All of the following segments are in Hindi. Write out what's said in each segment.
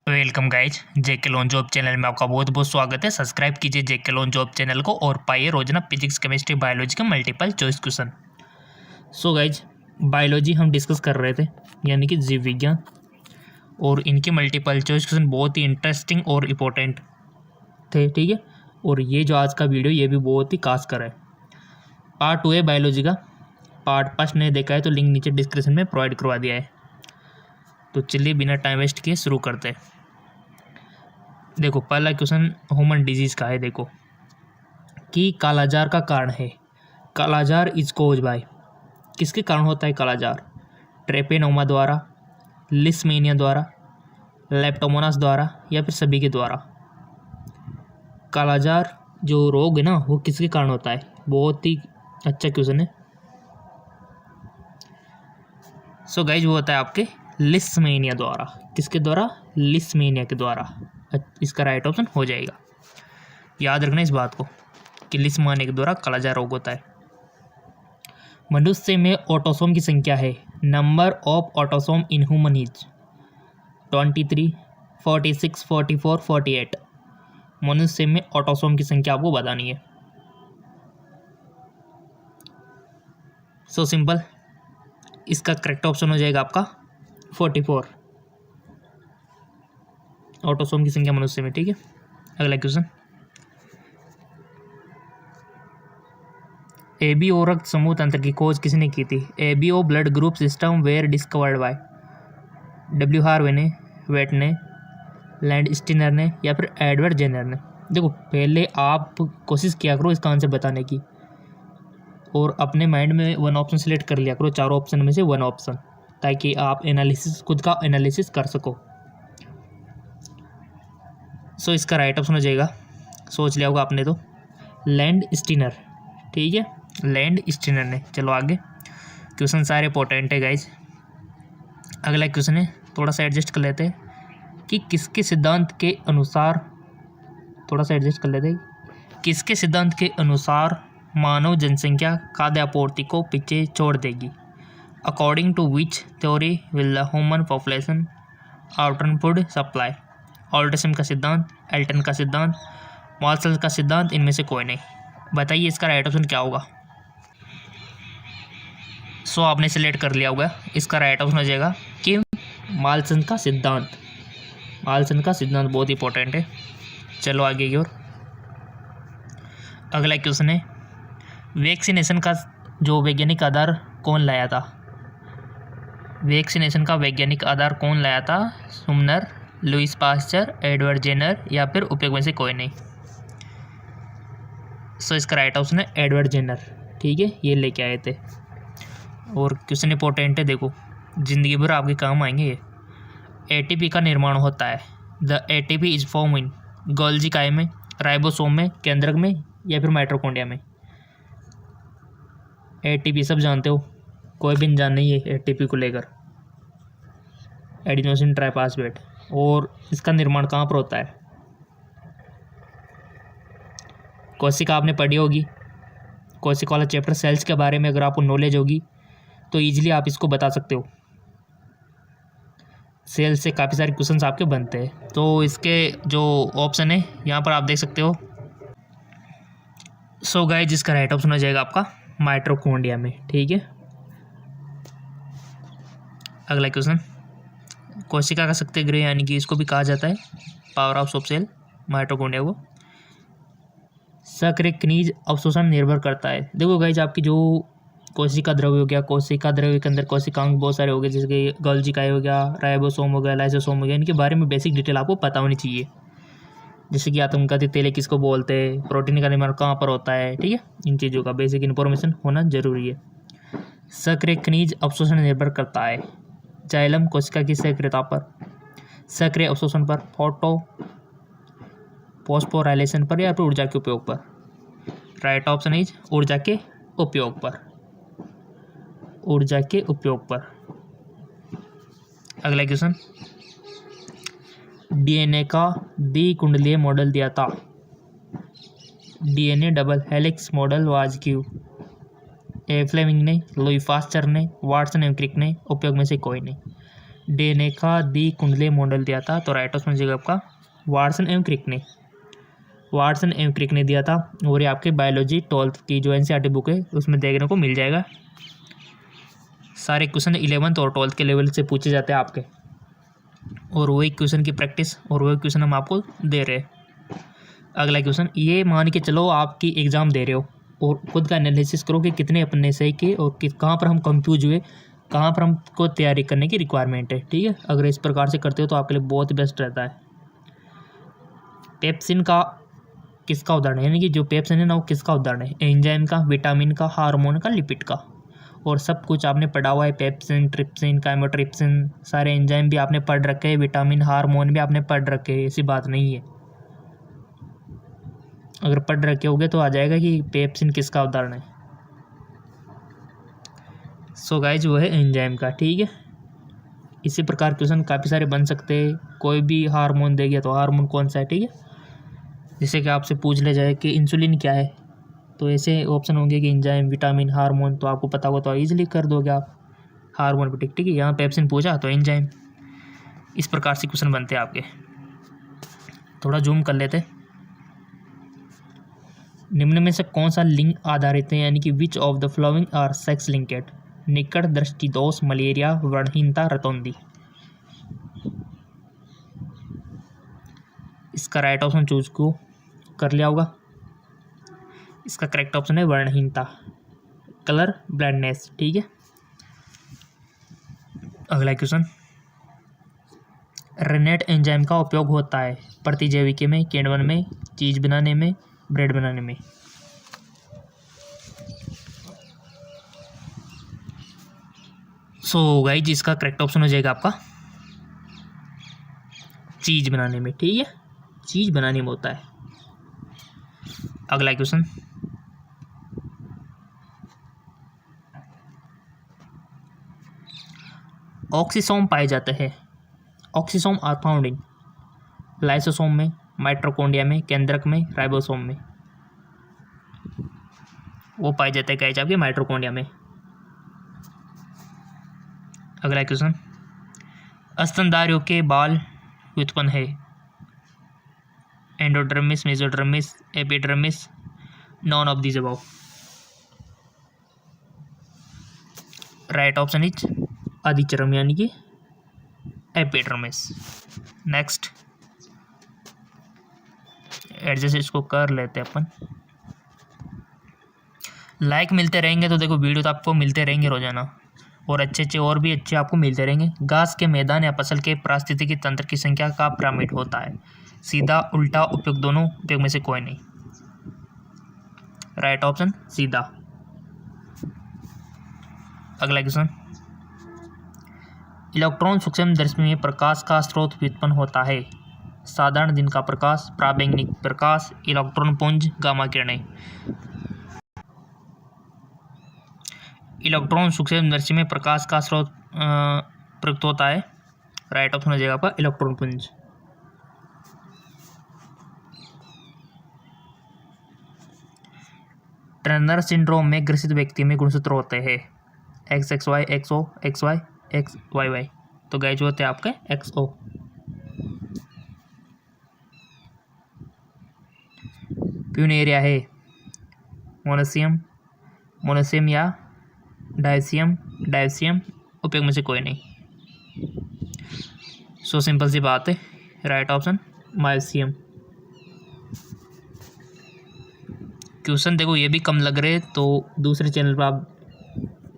वेलकम गाइज, जेके लोन जॉब चैनल में आपका बहुत बहुत स्वागत है। सब्सक्राइब कीजिए जेके लोन जॉब चैनल को और पाइए रोजाना फिजिक्स केमिस्ट्री बायोलॉजी के multiple choice question. So guys, biology हम डिस्कस कर रहे थे, यानी कि जीव विज्ञान, और इनके मल्टीपल चॉइस क्वेश्चन बहुत ही इंटरेस्टिंग और इम्पोर्टेंट थे। ठीक है, और ये जो आज का वीडियो ये भी बहुत ही खास कर है। पार्ट 2 है बायोलॉजी का। पार्ट 5 नहीं देखा है तो लिंक नीचे डिस्क्रिप्शन में प्रोवाइड करवा दिया है। तो चलिए बिना टाइम वेस्ट किए शुरू करते हैं। देखो, पहला क्वेश्चन ह्यूमन डिजीज का है। देखो कि कालाजार का कारण है। कालाजार इज कोज बाय, किसके कारण होता है कालाजार? ट्रेपेनोमा द्वारा, लिस्मेनिया द्वारा, लेप्टोमोनास द्वारा, या फिर सभी के द्वारा? कालाजार जो रोग है ना, वो किसके कारण होता है? बहुत ही अच्छा क्वेश्चन है। सो गाइज, वो होता है आपके लिस्मेनिया द्वारा। किसके द्वारा? लिस्मेनिया के द्वारा। इसका राइट ऑप्शन हो जाएगा। याद रखना इस बात को कि लिस्मेनिया के द्वारा कालाजार रोग होता है। मनुष्य में ऑटोसोम की संख्या है। Number of autosome in human is 23, 46, 44, 48। मनुष्य में ऑटोसोम की संख्या आपको बतानी है। सो सिंपल, इसका करेक्ट ऑप्शन हो जाएगा आपका 44, ऑटोसोम की संख्या मनुष्य में। ठीक है, अगला क्वेश्चन। एबीओ रक्त समूह तंत्र की खोज किसने की थी? ABO blood group system were discovered by W Harvey ने, वेट ने, लैंड स्टीनर ने, या फिर एडवर्ड जेनर ने? देखो, पहले आप कोशिश किया करो इसका आंसर बताने की, और अपने माइंड में वन ऑप्शन सेलेक्ट कर लिया करो, चारों ऑप्शन में से वन ऑप्शन, ताकि आप एनालिसिस खुद का एनालिसिस कर सको। सो इसका राइट ऑप्शन हो जाएगा, सोच लिया होगा आपने तो, लैंड स्टीनर। ठीक है, लैंड स्टीनर ने। चलो आगे, क्वेश्चन सारे इंपॉर्टेंट है गाइज। अगला क्वेश्चन है, थोड़ा सा एडजस्ट कर लेते हैं कि किसके सिद्धांत के अनुसार, थोड़ा सा एडजस्ट कर लेते हैं, किसके सिद्धांत के अनुसार मानव जनसंख्या खाद्य आपूर्ति को पीछे छोड़ देगी? According to which theory will the human population outrun food supply? ऑल्टरसन का सिद्धांत, एल्टन का सिद्धांत, मार्शल का सिद्धांत, इनमें से कोई नहीं। बताइए इसका राइट ऑप्शन क्या होगा? सो आपने सिलेक्ट कर लिया होगा, इसका राइट ऑप्शन हो जाएगा कि मार्शल का सिद्धांत। मार्शल का सिद्धांत बहुत इंपॉर्टेंट है। चलो आगे की ओर। अगला क्वेश्चन है, वैक्सीनेशन का जो वैज्ञानिक आधार कौन लाया था? वैक्सीनेशन का वैज्ञानिक आधार कौन लाया था? सुमनर, लुइस पास्चर, एडवर्ड जेनर, या फिर उपयोग में से कोई नहीं? सो इसका राइट ऑप्शन है एडवर्ड जेनर। ठीक है, ये लेके आए थे, और क्वेश्चन इंपॉर्टेंट है। देखो, जिंदगी भर आपके काम आएंगे ये। एटीपी का निर्माण होता है। The ATP is form in Golgi काय में, राइबोसोम में, केंद्रक में, या फिर माइटोकॉन्ड्रिया में? एटीपी सब जानते हो, कोई भी अनजान नहीं है एटीपी को लेकर। Adenosine triphosphate. और इसका निर्माण कहाँ पर होता है? कोशिका आपने पढ़ी होगी, कोशिका वाला चैप्टर सेल्स के बारे में अगर आपको नॉलेज होगी तो ईजिली आप इसको बता सकते हो। सेल्स से काफ़ी सारे क्वेश्चंस आपके बनते हैं। तो इसके जो ऑप्शन है यहाँ पर आप देख सकते हो। सो गाइस, जिसका राइट ऑप्शन हो जाएगा आपका माइटोकॉन्ड्रिया में। ठीक है, अगला क्वेश्चन। कोशिका का शक्ति गृह, यानी कि इसको भी कहा जाता है powerhouse of cell, mitochondria को, सक्रिय खनिज अवशोषण निर्भर करता है। देखो गाइज, आपकी जो कोशिका द्रव्य हो गया, कोशिका द्रव्य के अंदर कोशिकांग बहुत सारे हो गए, जैसे कि गोल्जी काय हो गया, राइबोसोम हो गया, लाइसोसोम हो गया, इनके बारे में बेसिक डिटेल आपको पता होनी चाहिए। जैसे कि आत्मघाती तेल किसको बोलते हैं, प्रोटीन का निर्माण कहाँ पर होता है। ठीक है, इन चीज़ों का बेसिक इन्फॉर्मेशन होना जरूरी है। सक्रिय खनिज अवशोषण निर्भर करता है जाइलम कोशिका की सक्रियता पर, सक्रिय अवशोषण पर, फोस्फोराइलेशन पर, या फिर ऊर्जा के उपयोग पर? राइट ऑप्शन इज ऊर्जा के उपयोग पर। ऊर्जा के उपयोग पर। अगला क्वेश्चन, डीएनए का द्विकुंडलीय मॉडल दिया था। DNA double helix model was क्यू? फ्लेमिंग ने, लुई पास्चर ने, वाटसन एवं क्रिक ने, उपयोग में से कोई नहीं? डेनेका दी कुंडले मॉडल दिया था, तो राइट ऑप्शन हो जाएगा आपका वाटसन एवं क्रिक ने, वाटसन एवं क्रिक ने दिया था। और ये आपके बायोलॉजी 12th की जो एनसीईआरटी बुक है उसमें देखने को मिल जाएगा। सारे क्वेश्चन 11th और 12th के लेवल से पूछे जाते हैं आपके, और वही क्वेश्चन की प्रैक्टिस और वही क्वेश्चन हम आपको दे रहे हैं। अगला क्वेश्चन, ये मान के चलो आपकी एग्ज़ाम दे रहे हो और खुद का एनालिसिस करो कि कितने अपने सही किए और कहाँ पर हम कंफ्यूज हुए, कहाँ पर हमको तैयारी करने की रिक्वायरमेंट है। ठीक है, अगर इस प्रकार से करते हो तो आपके लिए बहुत बेस्ट रहता है। पेप्सिन का किसका उदाहरण है, यानी कि जो पेप्सिन है ना वो किसका उदाहरण है, एंजाइम का, विटामिन का, हार्मोन का, लिपिड का। और सब कुछ आपने पढ़ा हुआ है, पेप्सिन, ट्रिप्सिन, काइमोट्रिप्सिन, सारे एंजाइम भी आपने पढ़ रखे हैं, विटामिन, हार्मोन भी आपने पढ़ रखे हैं, ऐसी बात नहीं है। अगर पढ़ रखे होगे तो आ जाएगा कि पेप्सिन किसका उदाहरण है। सो गाइज वो है एंजाइम का। ठीक है, इसी प्रकार क्वेश्चन काफ़ी सारे बन सकते हैं। कोई भी हार्मोन दे गया तो हार्मोन कौन सा है, ठीक है। जैसे कि आपसे पूछ ले जाए कि इंसुलिन क्या है, तो ऐसे ऑप्शन होंगे कि एंजाइम, विटामिन, हार्मोन, तो आपको पता होगा तो ईजिली कर दोगे आप हार्मोन पर। ठीक है, यहाँ पेप्सिन पूछा तो एंजाइम। इस प्रकार से क्वेश्चन बनते हैं आपके। थोड़ा जूम कर लेते। निम्न में से कौन सा लिंग आधारित है, यानी कि which of the following are sex linked, निकट दृष्टि दोष, मलेरिया, वर्णहीनता, रतौंधी। इसका राइट ऑप्शन चूज को कर लिया होगा। इसका करेक्ट ऑप्शन है वर्णहीनता, कलर ब्लाइंडनेस। ठीक है, अगला क्वेश्चन, रेनेट एंजाइम का उपयोग होता है प्रतिजैविकी में, किण्वन में, चीज बनाने में, ब्रेड बनाने में। सो गाइज इसका करेक्ट ऑप्शन हो जाएगा आपका चीज बनाने में। ठीक है, चीज बनाने में होता है। अगला क्वेश्चन, ऑक्सीसोम पाए जाते हैं। Oxysome are found in lysosome में, माइटोकॉन्ड्रिया में, केंद्रक में, राइबोसोम में। वो पाए जाते हैं गाइस आपके माइटोकॉन्ड्रिया में। अगला क्वेश्चन, स्तनधारियों के बाल व्युत्पन्न है endodermis, mesodermis, epidermis, none of these above. Right option is अधिचर्म, यानी कि एपिडर्मिस। नेक्स्ट, एडजस्ट इसको कर लेते हैं अपन। लाइक मिलते रहेंगे तो देखो वीडियो तो आपको मिलते रहेंगे रोजाना, और अच्छे और भी अच्छे आपको मिलते रहेंगे। घास के मैदान या फसल के पारिस्थितिकी तंत्र की संख्या का पिरामिड होता है, सीधा, उल्टा, उपयोग, दोनों, उपयोग में से कोई नहीं। राइट ऑप्शन सीधा। अगला क्वेश्चन, इलेक्ट्रॉन सूक्ष्मदर्शी में प्रकाश का स्रोत व्युत्पन्न होता है, साधारण दिन का प्रकाश, पराबैंगनी प्रकाश, इलेक्ट्रॉन पुंज, गामा किरणें। इलेक्ट्रॉन सूक्ष्मदर्शी में प्रकाश का स्रोत प्रयुक्त होता है। राइट ऑप्शन हो जाएगा आपका इलेक्ट्रॉन पुंज। टर्नर सिंड्रोम में ग्रसित व्यक्ति में गुणसूत्र होते हैं XXY, XO, XY, XYY। तो गाइस होते हैं आपके XO। प्यूनेरिया है मोनोसियम, मोनोसियम या डायसियम, डायसियम, उपयोग में से कोई नहीं। सो सिंपल सी बात है, राइट ऑप्शन मायोसियम। क्वेश्चन देखो ये भी कम लग रहे हैं तो दूसरे चैनल पर आप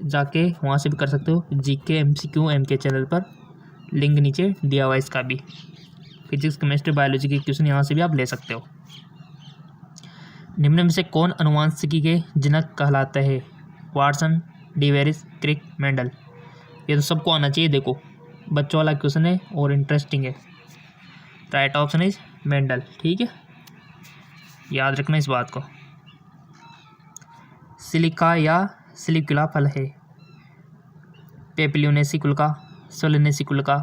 जाके वहाँ से भी कर सकते हो, GK MCQ MK चैनल पर, लिंक नीचे दिया हुआ है इसका भी। फिजिक्स, केमिस्ट्री, बायोलॉजी के क्वेश्चन यहाँ से भी आप ले सकते हो। निम्न में से कौन अनुवांशिकी के जनक कहलाते हैं, वाटसन, डिवेरिस, क्रिक, मेंडल। ये तो सबको आना चाहिए, देखो बच्चों वाला क्वेश्चन है और इंटरेस्टिंग है। Right option is Mendel. ठीक है, याद रखना इस बात को। सिलिका या सिलिकुला फल है, पेपिलियोनेसी कुल का, सोलेनेसी कुल का,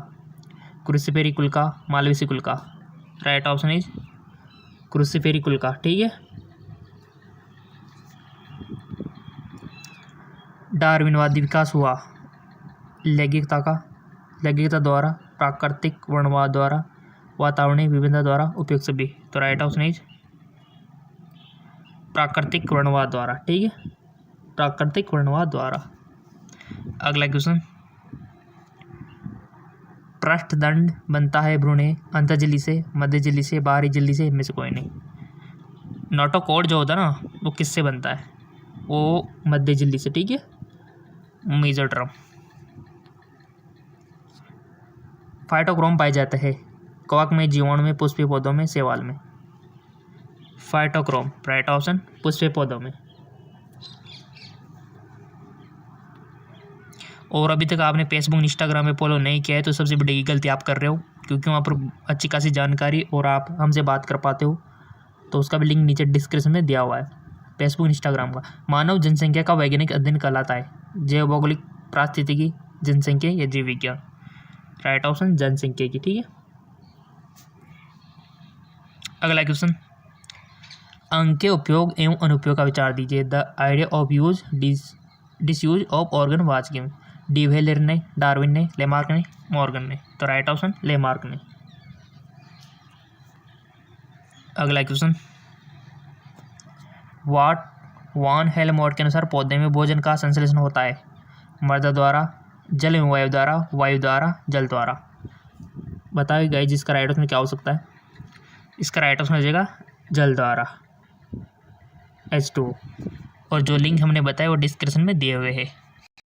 क्रूसिफेरी कुल का, मालवेसी कुल का। राइट ऑप्शन इज क्रूसिफेरी कुल का। ठीक है, डार्विनवादी विकास हुआ लैंगिकता का, लैंगिकता द्वारा, प्राकृतिक वर्णवाद द्वारा, वातावरणीय विभिन्नता द्वारा, उपयुक्त सभी। तो राइट ऑप्शन इज प्राकृतिक वर्णवाद द्वारा। ठीक है, प्राकृतिक वर्णवाद द्वारा। अगला क्वेश्चन, पृष्ठदंड बनता है भ्रूण अंतःझिल्ली से, मध्य झिल्ली से, बाहरी झिल्ली से, इनमें से कोई नहीं। नोटोकॉड जो होता है ना, वो किससे बनता है? वो मध्य झिल्ली से। ठीक है, मेसोडर्म। फाइटोक्रोम पाए जाते हैं कवक में, जीवाणु में, पुष्पीय पौधों में, शैवाल में। फाइटोक्रोम, राइट ऑप्शन, पुष्पीय पौधों में। और अभी तक आपने फेसबुक इंस्टाग्राम पे फॉलो नहीं किया है तो सबसे बड़ी गलती आप कर रहे हो, क्योंकि वहाँ पर अच्छी खासी जानकारी और आप हमसे बात कर पाते हो। तो उसका भी लिंक नीचे डिस्क्रिप्शन में दिया हुआ है, फेसबुक इंस्टाग्राम का। मानव जनसंख्या का वैज्ञानिक अध्ययन कहलाता है जैव भौगोलिक, पारिस्थितिकी, जनसंख्या या जीव विज्ञान। राइट ऑप्शन जनसंख्या की। ठीक है, अगला क्वेश्चन, अंक के उपयोग एवं अनुपयोग का विचार दीजिए। The idea of use, disuse of organ was given. डिवेलर ने, डार्विन ने, लेमार्क ने, मॉर्गन ने। तो राइट ऑप्शन लेमार्क ने। अगला क्वेश्चन, वान हेलमोट के अनुसार पौधे में भोजन का संश्लेषण होता है मृदा द्वारा, जल एवं वायु द्वारा, वायु द्वारा, जल द्वारा। बताइए गाइस, जिसका राइट ऑप्शन क्या हो सकता है? इसका राइट ऑप्शन हो जाएगा जल द्वारा, H2O। और जो लिंक हमने बताया वो डिस्क्रिप्शन में दिए हुए हैं।